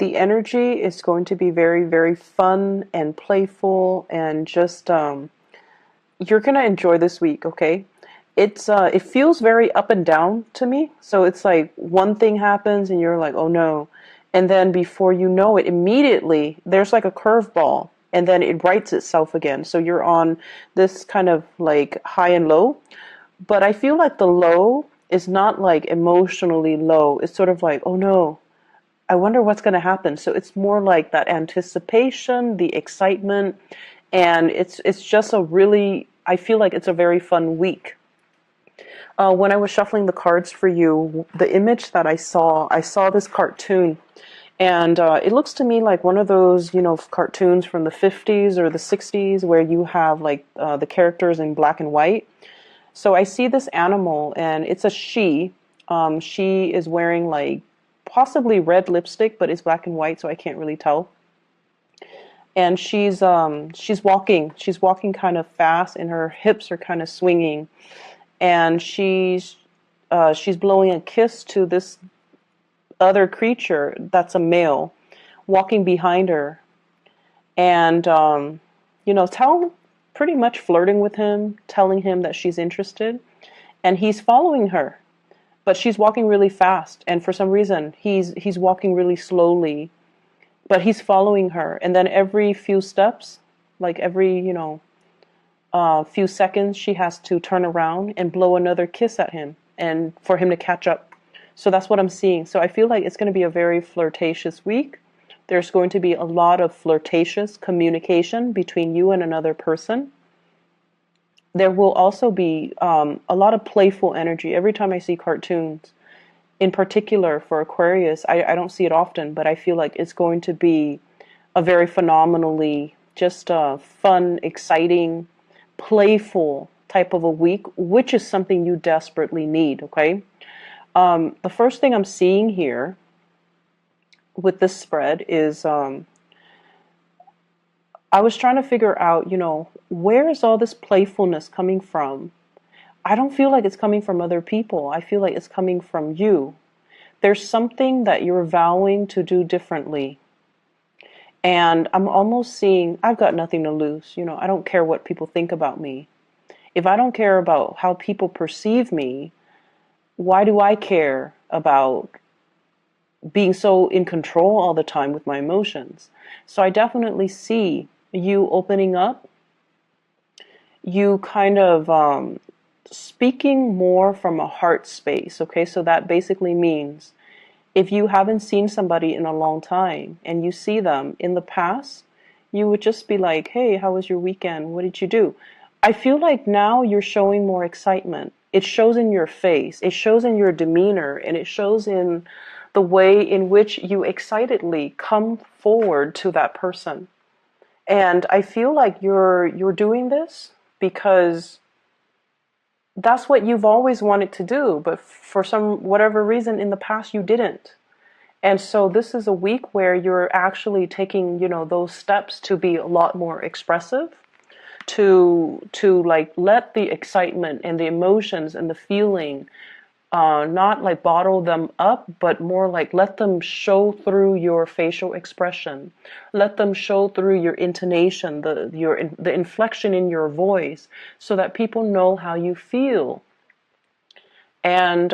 The energy is going to be very, very fun and playful, and just you're gonna enjoy this week, okay? It feels very up and down to me. So it's like one thing happens and you're like, oh no. And then before you know it, immediately there's like a curveball and then it rights itself again. So you're on this kind of like high and low. But I feel like the low is not like emotionally low. It's sort of like, oh no, I wonder what's going to happen. So it's more like that anticipation, the excitement, and it's just a really, I feel like it's a very fun week. When I was shuffling the cards for you, the image that I saw this cartoon, and it looks to me like one of those, cartoons from the 50s or the 60s where you have like the characters in black and white. So I see this animal, and it's a she. She is wearing like possibly red lipstick, but it's black and white, so I can't really tell. And she's walking kind of fast, and her hips are kind of swinging, and she's blowing a kiss to this other creature that's a male walking behind her, and tell pretty much flirting with him, telling him that she's interested, and he's following her, but she's walking really fast, and for some reason he's walking really slowly, but he's following her, and then every few steps, like every few seconds, she has to turn around and blow another kiss at him, and for him to catch up. So that's what I'm seeing. So I feel like it's going to be a very flirtatious week. There's going to be a lot of flirtatious communication between you and another person. There will also be a lot of playful energy. Every time I see cartoons, in particular for Aquarius, I don't see it often, but I feel like it's going to be a very phenomenally just fun, exciting, playful type of a week, which is something you desperately need, okay? The first thing I'm seeing here with this spread is I was trying to figure out, where is all this playfulness coming from? I don't feel like it's coming from other people. I feel like it's coming from you. There's something that you're vowing to do differently. And I'm almost seeing, I've got nothing to lose. I don't care what people think about me. If I don't care about how people perceive me, why do I care about being so in control all the time with my emotions? So I definitely see you opening up, you kind of speaking more from a heart space, okay? So that basically means if you haven't seen somebody in a long time and you see them in the past, you would just be like, hey, how was your weekend? What did you do? I feel like now you're showing more excitement. It shows in your face, it shows in your demeanor, and it shows in the way in which you excitedly come forward to that person. And I feel like you're doing this because that's what you've always wanted to do, but for some whatever reason in the past you didn't. And so this is a week where you're actually taking, those steps to be a lot more expressive, to like let the excitement and the emotions and the feeling not like bottle them up, but more like let them show through your facial expression. Let them show through your intonation, the inflection in your voice, so that people know how you feel. And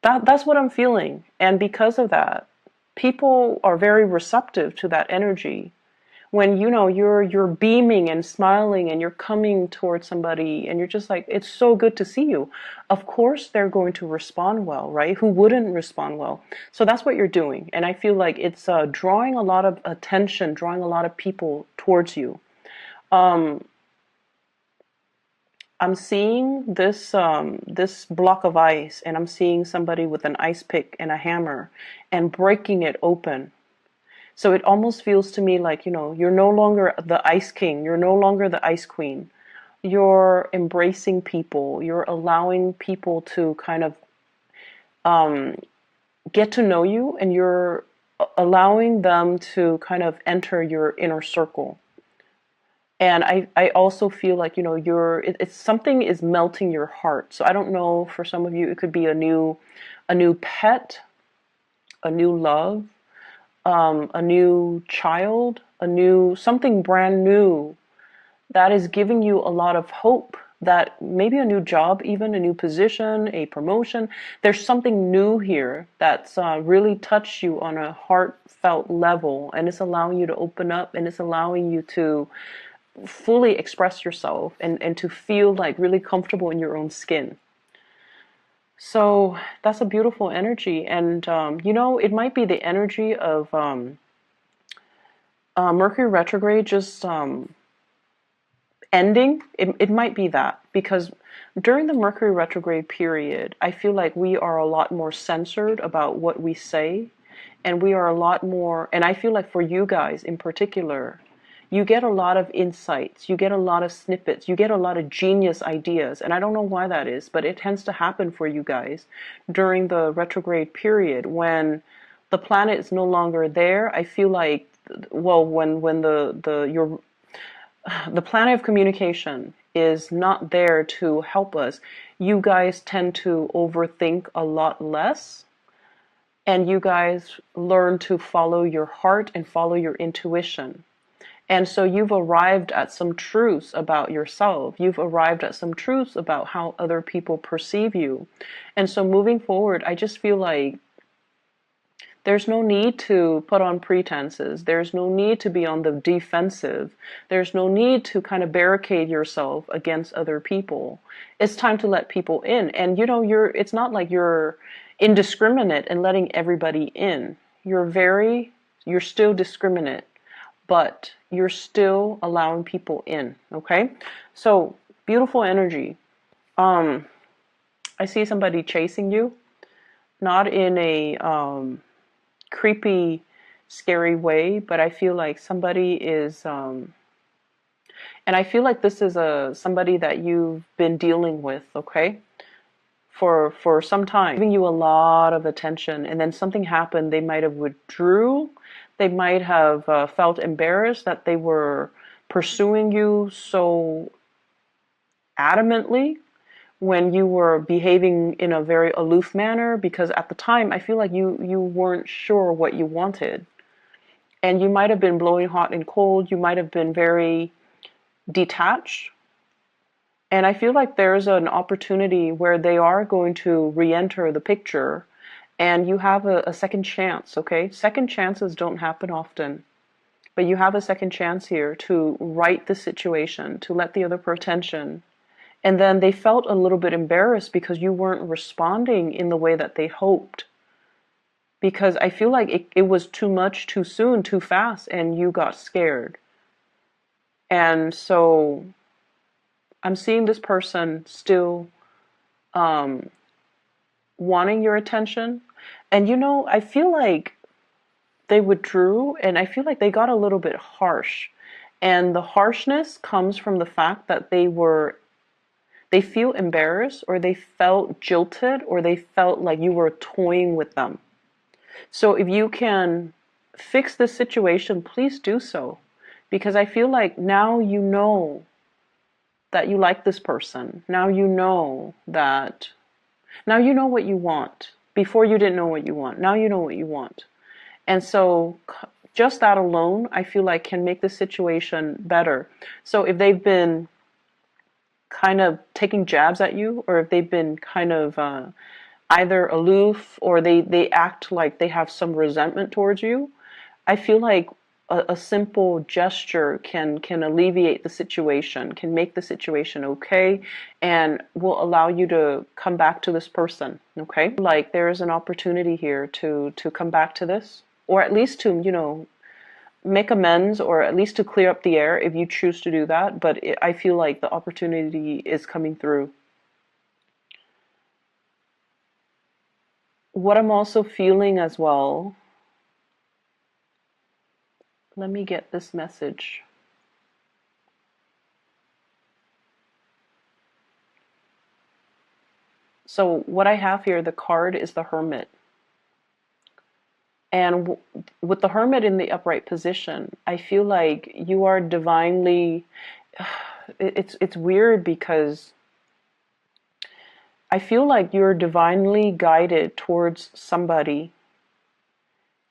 that's what I'm feeling. And because of that, people are very receptive to that energy. When you're beaming and smiling and you're coming towards somebody and you're just like, it's so good to see you, of course they're going to respond well, right? Who wouldn't respond well? So that's what you're doing, and I feel like it's drawing a lot of attention, drawing a lot of people towards you. I'm seeing this block of ice, and I'm seeing somebody with an ice pick and a hammer and breaking it open. So it almost feels to me like, you're no longer the ice king. You're no longer the ice queen. You're embracing people. You're allowing people to kind of get to know you, and you're allowing them to kind of enter your inner circle. And I also feel like, it's something is melting your heart. So I don't know, for some of you, it could be a new pet, a new love, a new child, a new something brand new that is giving you a lot of hope, that maybe a new job, even a new position, a promotion. There's something new here that's really touched you on a heartfelt level, and it's allowing you to open up, and it's allowing you to fully express yourself, and to feel like really comfortable in your own skin. So that's a beautiful energy. And you know, it might be the energy of Mercury retrograde just ending. It might be that, because during the Mercury retrograde period, I feel like we are a lot more censored about what we say, and we are a lot more, and I feel like for you guys in particular, you get a lot of insights, you get a lot of snippets, you get a lot of genius ideas, and I don't know why that is, but it tends to happen for you guys during the retrograde period when the planet is no longer there. I feel like, well, when the planet of communication is not there to help us, you guys tend to overthink a lot less, and you guys learn to follow your heart and follow your intuition. And so you've arrived at some truths about yourself. You've arrived at some truths about how other people perceive you. And so moving forward, I just feel like there's no need to put on pretenses. There's no need to be on the defensive. There's no need to kind of barricade yourself against other people. It's time to let people in. And you know, it's not like you're indiscriminate and letting everybody in. You're still discriminate, but you're still allowing people in, okay? So, beautiful energy. I see somebody chasing you, not in a creepy, scary way, but I feel like somebody is, and I feel like this is somebody that you've been dealing with, okay, for some time, giving you a lot of attention, and then something happened. They might have withdrew. They might have felt embarrassed that they were pursuing you so adamantly when you were behaving in a very aloof manner, because at the time I feel like you weren't sure what you wanted, and you might have been blowing hot and cold. You might have been very detached, and I feel like there's an opportunity where they are going to re-enter the picture, and you have a second chance, okay? Second chances don't happen often, but you have a second chance here to right the situation, to let the other person attention. And then they felt a little bit embarrassed because you weren't responding in the way that they hoped. Because I feel like it was too much, too soon, too fast, and you got scared. And so I'm seeing this person still wanting your attention. And you know, I feel like they withdrew, and I feel like they got a little bit harsh. And the harshness comes from the fact that they feel embarrassed, or they felt jilted, or they felt like you were toying with them. So if you can fix this situation, please do so. Because I feel like now you know that you like this person. Now you know what you want. Before you didn't know what you want. Now you know what you want. And so just that alone, I feel like can make the situation better. So if they've been kind of taking jabs at you, or if they've been kind of either aloof, or they act like they have some resentment towards you, I feel like a simple gesture can alleviate the situation, can make the situation okay, and will allow you to come back to this person, okay? Like there is an opportunity here to come back to this, or at least to, you know, make amends, or at least to clear up the air if you choose to do that. But I feel like the opportunity is coming through. What I'm also feeling as well, let me get this message. So what I have here, the card is the Hermit. And with the Hermit in the upright position, I feel like you are divinely, it's weird because I feel like you're divinely guided towards somebody.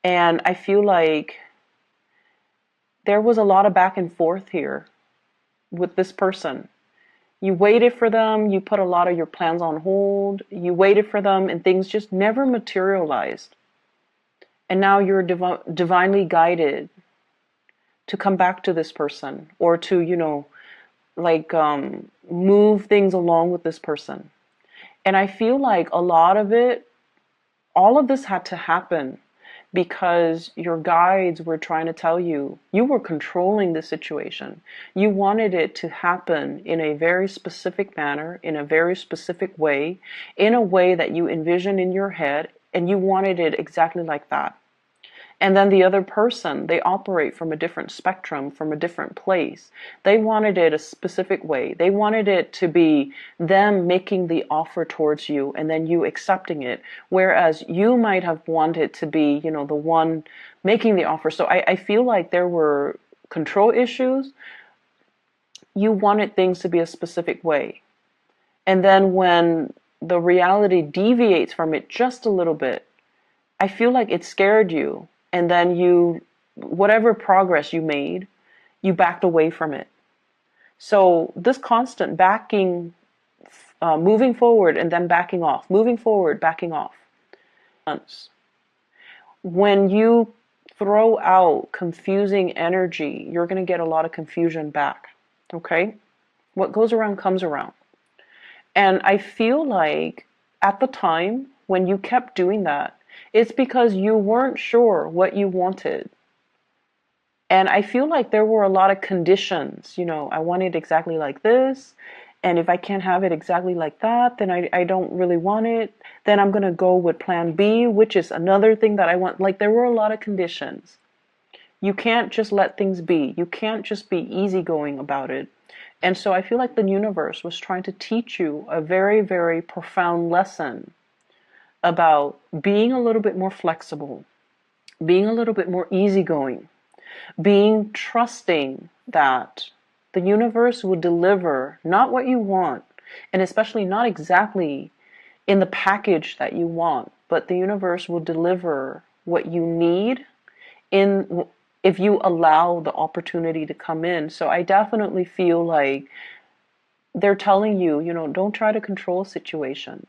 And I feel like there was a lot of back and forth here with this person. You waited for them, you put a lot of your plans on hold, you waited for them, and things just never materialized. And now you're divinely guided to come back to this person, or to, like move things along with this person. And I feel like a lot of it, all of this had to happen because your guides were trying to tell you, you were controlling the situation. You wanted it to happen in a very specific manner, in a very specific way, in a way that you envisioned in your head, and you wanted it exactly like that. And then the other person, they operate from a different spectrum, from a different place. They wanted it a specific way. They wanted it to be them making the offer towards you and then you accepting it. Whereas you might have wanted to be, the one making the offer. So I feel like there were control issues. You wanted things to be a specific way. And then when the reality deviates from it just a little bit, I feel like it scared you. And then whatever progress you made, you backed away from it. So this constant backing, moving forward and then backing off, moving forward, backing off. When you throw out confusing energy, you're going to get a lot of confusion back. Okay? What goes around comes around. And I feel like at the time when you kept doing that, it's because you weren't sure what you wanted. And I feel like there were a lot of conditions. I want it exactly like this. And if I can't have it exactly like that, then I don't really want it. Then I'm going to go with plan B, which is another thing that I want. Like, there were a lot of conditions. You can't just let things be. You can't just be easygoing about it. And so I feel like the universe was trying to teach you a very, very profound lesson about being a little bit more flexible, being a little bit more easygoing, being trusting that the universe will deliver not what you want, and especially not exactly in the package that you want, but the universe will deliver what you need if you allow the opportunity to come in. So I definitely feel like they're telling you, don't try to control situations.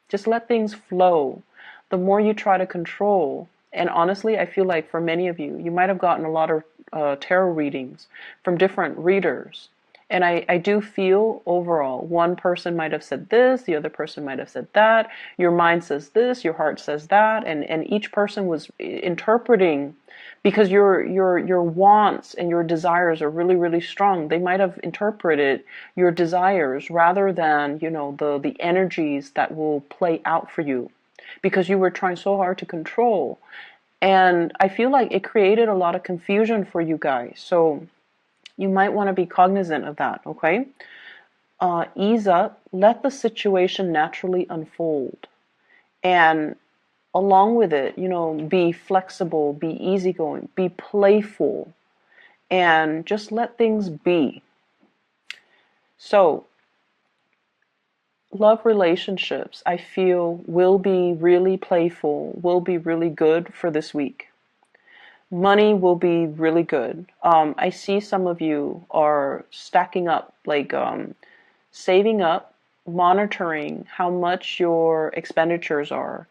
Just let things flow. The more you try to control, and honestly, I feel like for many of you, you might have gotten a lot of tarot readings from different readers. And I do feel overall, one person might have said this, the other person might have said that, your mind says this, your heart says that, and each person was interpreting, because your wants and your desires are really, really strong. They might have interpreted your desires rather than, the energies that will play out for you, because you were trying so hard to control. And I feel like it created a lot of confusion for you guys. So you might want to be cognizant of that, okay? Ease up, let the situation naturally unfold. And along with it, be flexible, be easygoing, be playful, and just let things be. So, love relationships, I feel, will be really playful, will be really good for this week. Money will be really good. I see some of you are stacking up, like saving up, monitoring how much your expenditures are,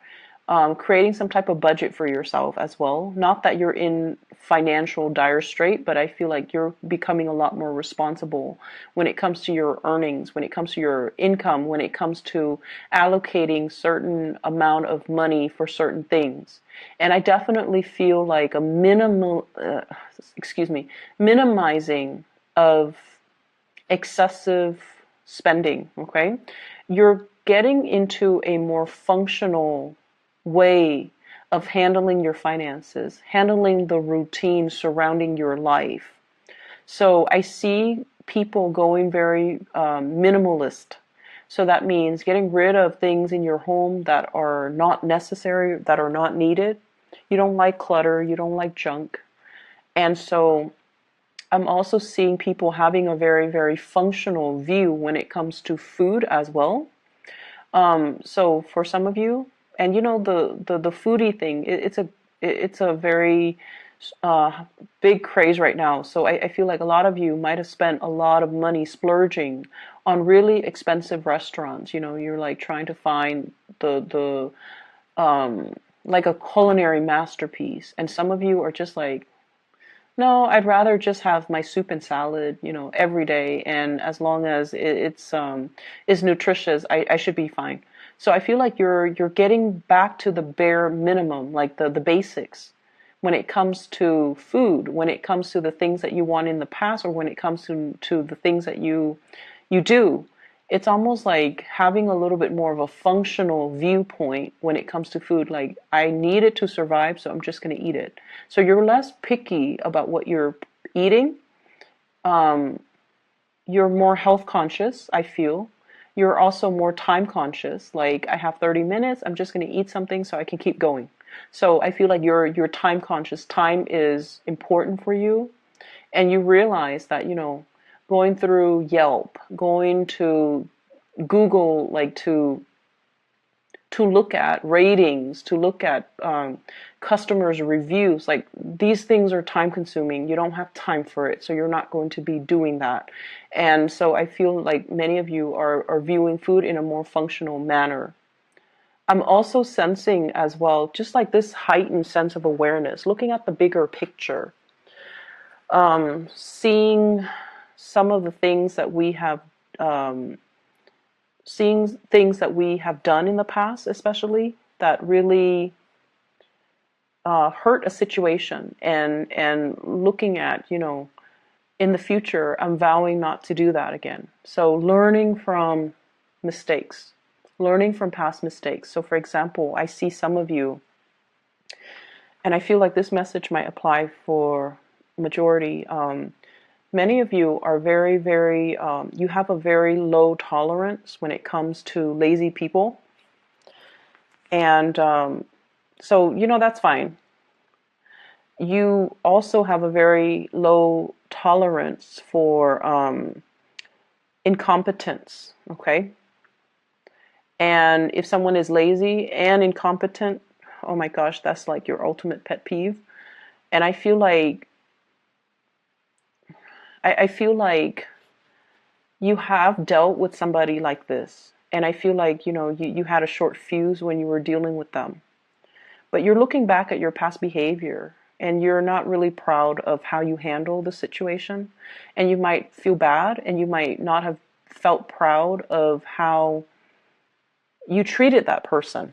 creating some type of budget for yourself as well. Not that you're in financial dire strait, but I feel like you're becoming a lot more responsible when it comes to your earnings, when it comes to your income, when it comes to allocating certain amount of money for certain things. And I definitely feel like a minimizing of excessive spending, okay? You're getting into a more functional way of handling your finances, handling the routine surrounding your life. So I see people going very minimalist. So that means getting rid of things in your home that are not necessary, that are not needed. You don't like clutter, you don't like junk. And so I'm also seeing people having a very, very functional view when it comes to food as well. So for some of you, and the foodie thing, it's a very uh, big craze right now. So I feel like a lot of you might have spent a lot of money splurging on really expensive restaurants. You know, you're like trying to find the like a culinary masterpiece, and some of you are just like, no, I'd rather just have my soup and salad, you know, every day, and as long as it's is nutritious, I should be fine. So I feel like you're getting back to the bare minimum, like the basics, when it comes to food, when it comes to the things that you want in the past, or when it comes to the things that you do. It's almost like having a little bit more of a functional viewpoint when it comes to food. Like, I need it to survive, so I'm just going to eat it. So you're less picky about what you're eating. Um, you're more health conscious, I feel. You're also more time conscious. Like, I have 30 minutes, I'm just going to eat something so I can keep going. So I feel like you're time conscious. Time is important for you, and you realize that, you know, going through Yelp, going to Google, like to look at ratings, to look at customers' reviews, like these things are time consuming. You don't have time for it, so you're not going to be doing that. And so I feel like many of you are viewing food in a more functional manner. I'm also sensing as well, just like this heightened sense of awareness, looking at the bigger picture, seeing some of the things that we have, seeing things that we have done in the past, especially that really hurt a situation, and looking at, you know, in the future, I'm vowing not to do that again. So learning from mistakes, learning from past mistakes. So for example, I see some of you, and I feel like this message might apply for majority. Many of you are very, very, you have a very low tolerance when it comes to lazy people. And so, you know, that's fine. You also have a very low tolerance for incompetence, okay? And if someone is lazy and incompetent, oh my gosh, that's like your ultimate pet peeve. And I feel like I feel like you have dealt with somebody like this. And I feel like, you know, you had a short fuse when you were dealing with them. But you're looking back at your past behavior, and you're not really proud of how you handle the situation. And you might feel bad, and you might not have felt proud of how you treated that person.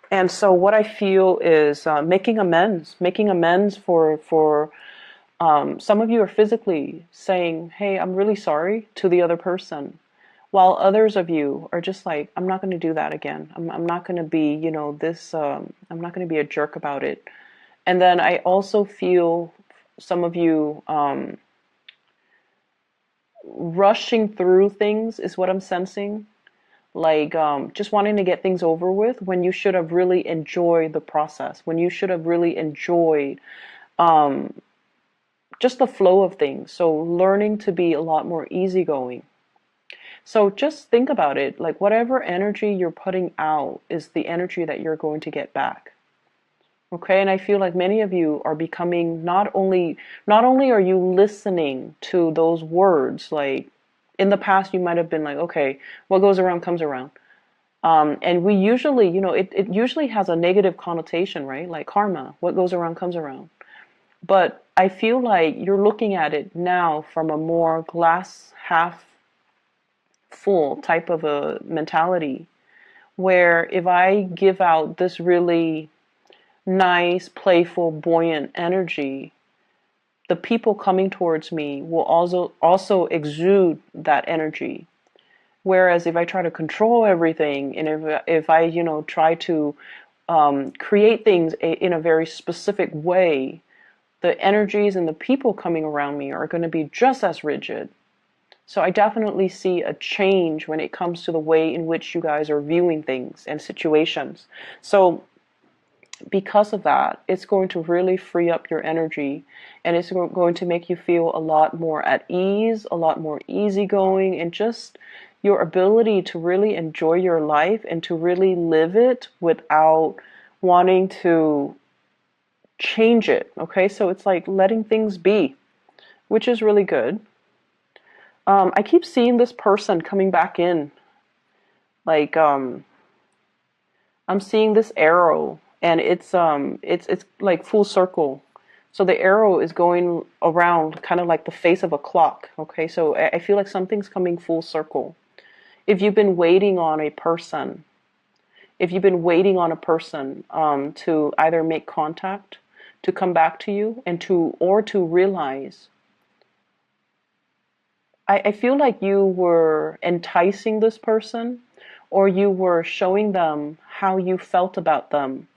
And so what I feel is making amends for some of you are physically saying, hey, I'm really sorry to the other person. While others of you are just like, I'm not going to do that again. I'm not going to be, you know, I'm not going to be a jerk about it. And then I also feel some of you rushing through things is what I'm sensing. Like just wanting to get things over with when you should have really enjoyed the process, when you should have really enjoyed just the flow of things. So learning to be a lot more easygoing. So just think about it, like whatever energy you're putting out is the energy that you're going to get back. Okay, and I feel like many of you are becoming not only are you listening to those words, like in the past you might have been like, okay, what goes around comes around. And we usually, you know, it usually has a negative connotation, right? Like karma, what goes around comes around. But I feel like you're looking at it now from a more glass half full type of a mentality, where if I give out this really nice, playful, buoyant energy, the people coming towards me will also exude that energy. Whereas if I try to control everything, and if I, you know, try to create things in a very specific way, the energies and the people coming around me are going to be just as rigid. So I definitely see a change when it comes to the way in which you guys are viewing things and situations. So because of that, it's going to really free up your energy, and it's going to make you feel a lot more at ease, a lot more easygoing, and just your ability to really enjoy your life and to really live it without wanting to change it. Okay, so it's like letting things be, which is really good. I keep seeing this person coming back in. Like I'm seeing this arrow, and it's like full circle. So the arrow is going around kind of like the face of a clock. Okay, so I feel like something's coming full circle. If you've been waiting on a person, if you've been waiting on a person to either make contact, to come back to you, and to realize, I feel like you were enticing this person, or you were showing them how you felt about them,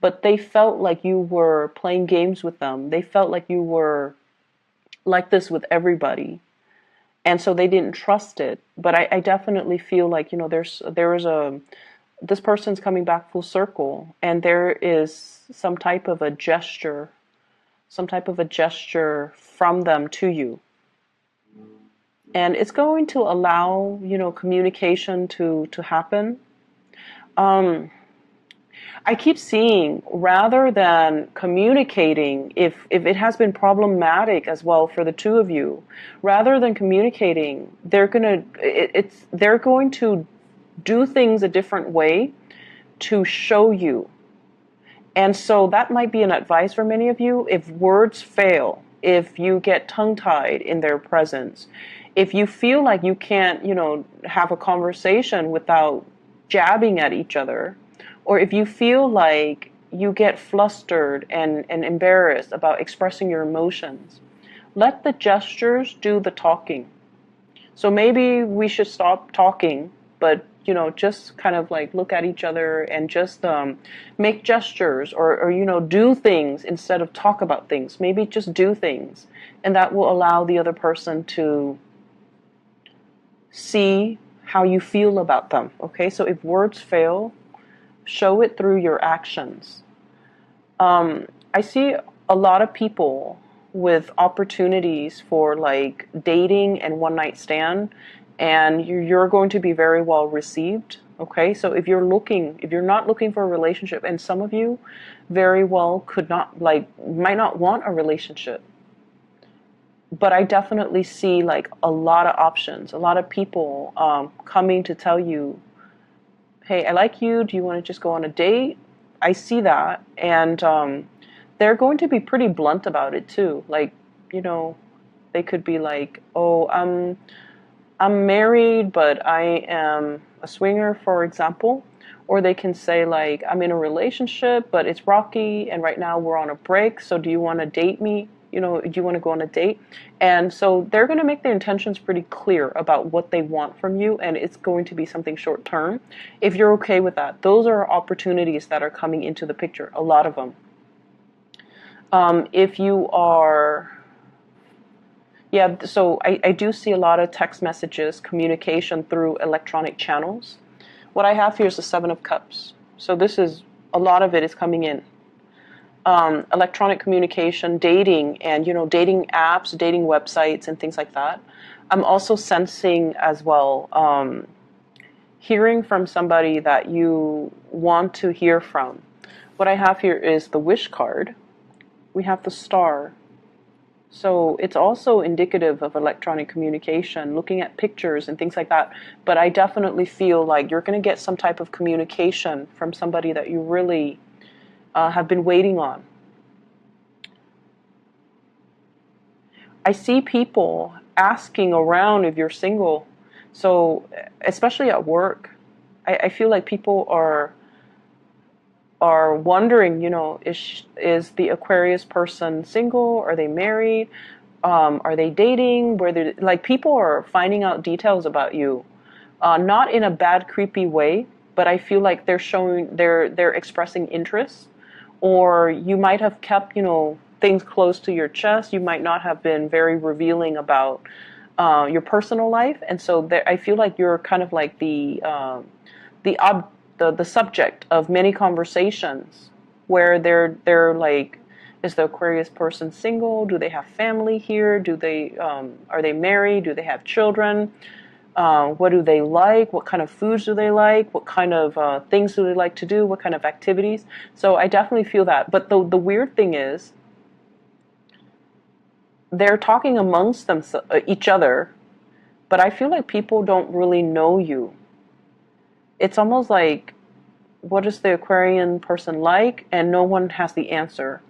but they felt like you were playing games with them. They felt like you were like this with everybody. And so they didn't trust it. But I definitely feel like, there is this person's coming back full circle, and there is some type of a gesture from them to you. And it's going to allow, communication to happen. I keep seeing, rather than communicating, if it has been problematic as well for the two of you, rather than communicating, they're going to do things a different way to show you. And so that might be an advice for many of you. If words fail, if you get tongue-tied in their presence, if you feel like you can't, have a conversation without jabbing at each other, or if you feel like you get flustered and embarrassed about expressing your emotions, let the gestures do the talking. So maybe we should stop talking, but just kind of like look at each other and just make gestures, or do things instead of talk about things. Maybe just do things, and that will allow the other person to see how you feel about them. Okay, so if words fail, show it through your actions. I see a lot of people with opportunities for like dating and one night stand, and you're going to be very well received. Okay, so if you're not looking for a relationship, and some of you very well might not want a relationship, but I definitely see like a lot of options, a lot of people coming to tell you, hey, I like you, do you want to just go on a date? I see that, and they're going to be pretty blunt about it too. Like, they could be like, oh, I'm married, but I am a swinger, for example. Or they can say like, I'm in a relationship, but it's rocky, and right now we're on a break, so do you want to date me? Do you want to go on a date? And so they're going to make their intentions pretty clear about what they want from you, and it's going to be something short term. If you're okay with that, those are opportunities that are coming into the picture, a lot of them. If you are, yeah, so I do see a lot of text messages, communication through electronic channels. What I have here is the Seven of Cups. So a lot of it is coming in. Electronic communication, dating, and dating apps, dating websites, and things like that. I'm also sensing as well, hearing from somebody that you want to hear from. What I have here is the Wish card. We have the Star. So it's also indicative of electronic communication, looking at pictures and things like that. But I definitely feel like you're going to get some type of communication from somebody that you really have been waiting on. I see people asking around if you're single. So especially at work, I feel like people are wondering, is the Aquarius person single? Are they married? Are they dating? Like, people are finding out details about you, not in a bad, creepy way, but I feel like they're expressing interest, or you might have kept, things close to your chest. You might not have been very revealing about your personal life, and so I feel like you're kind of like the subject of many conversations, where they're like, is the Aquarius person single? Do they have family here? Are they married? Do they have children? What do they like? What kind of foods do they like? What kind of things do they like to do? What kind of activities? So I definitely feel that. But the weird thing is, they're talking amongst them, each other, but I feel like people don't really know you. It's almost like, what is the Aquarian person like? And no one has the answer.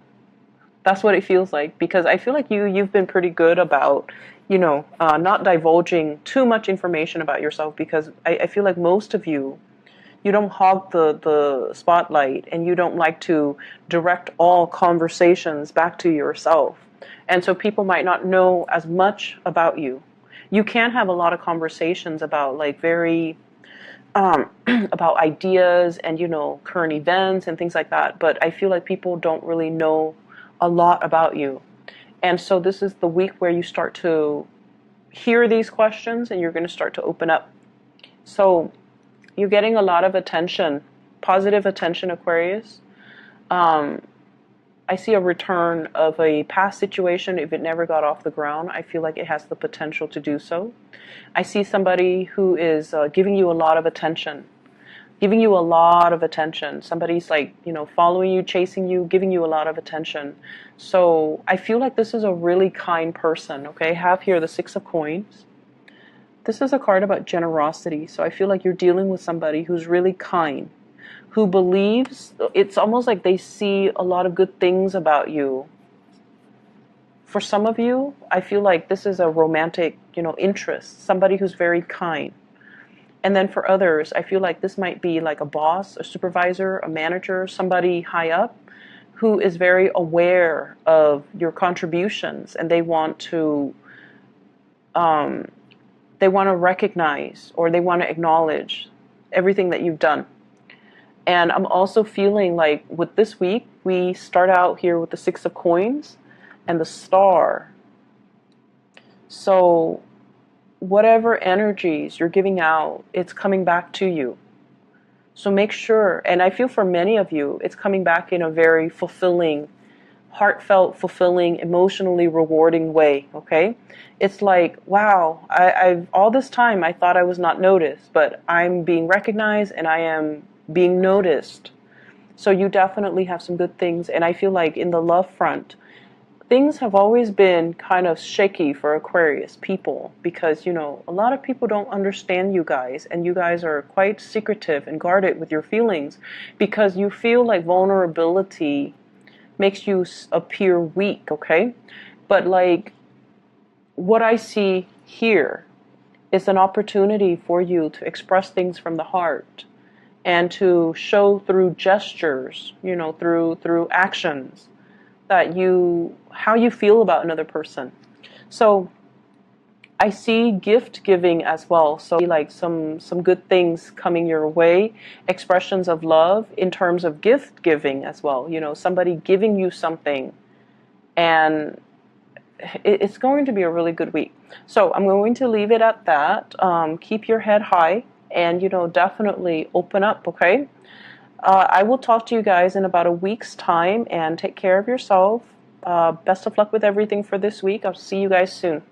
That's what it feels like, because I feel like you've been pretty good about, not divulging too much information about yourself, because I feel like most of you don't hog the spotlight, and you don't like to direct all conversations back to yourself. And so people might not know as much about you. You can have a lot of conversations about like very about ideas and current events and things like that, but I feel like people don't really know a lot about you. And so this is the week where you start to hear these questions and you're going to start to open up. So you're getting a lot of attention, positive attention, Aquarius. I see a return of a past situation. If it never got off the ground, I feel like it has the potential to do so. I see somebody who is giving you a lot of attention. Giving you a lot of attention. Somebody's like, following you, chasing you, giving you a lot of attention. So I feel like this is a really kind person, okay? I have here the Six of Coins. This is a card about generosity. So I feel like you're dealing with somebody who's really kind, who believes, it's almost like they see a lot of good things about you. For some of you, I feel like this is a romantic, interest, somebody who's very kind. And then for others, I feel like this might be like a boss, a supervisor, a manager, somebody high up who is very aware of your contributions, and they want to recognize, or they want to acknowledge everything that you've done. And I'm also feeling like with this week, we start out here with the Six of Coins and the Star. So whatever energies you're giving out, it's coming back to you. So make sure, and I feel for many of you, it's coming back in a very fulfilling, heartfelt, fulfilling, emotionally rewarding way, okay? It's like, wow, I've all this time I thought I was not noticed, but I'm being recognized and I am being noticed. So you definitely have some good things. And I feel like in the love front, things have always been kind of shaky for Aquarius people, because a lot of people don't understand you guys, and you guys are quite secretive and guarded with your feelings, because you feel like vulnerability makes you appear weak, okay? But like, what I see here is an opportunity for you to express things from the heart, and to show through gestures, through actions, that how you feel about another person. So I see gift giving as well. So like some good things coming your way, expressions of love in terms of gift giving as well. Somebody giving you something, and it's going to be a really good week. So I'm going to leave it at that. Keep your head high, and definitely open up, okay? I will talk to you guys in about a week's time, and take care of yourself. Best of luck with everything for this week. I'll see you guys soon.